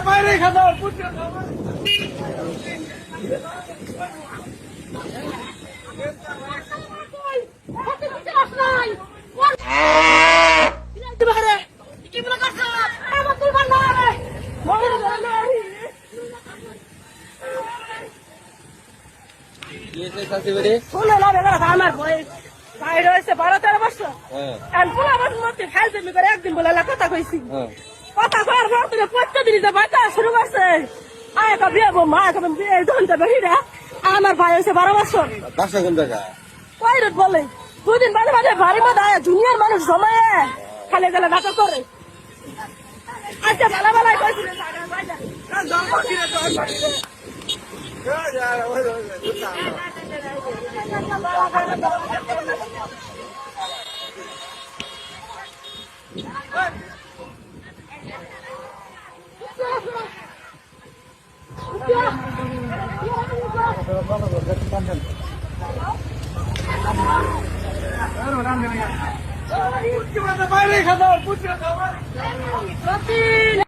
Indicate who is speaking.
Speaker 1: বাইরে খাবার আমার বয়স বাইরে হয়েছে 12-13 বছর। একদিন বলে কথা কইছি, কথা কয়ার পর তুমি প্রত্যেকদিন যে বাচ্চা শুরু করছে বিয়ে মা বিয়ে ধনটা বেরিয়ে আমার ভাই হয়েছে 12 বছর। কই রোড বলে 2 দিন বাদে বাদে বাড়ি মধ্যে জুনিয়র মানুষ জমায়ে খালে গেলে নাটক করে। আচ্ছা ভালো ভালো কইছিল বাইরে খাবার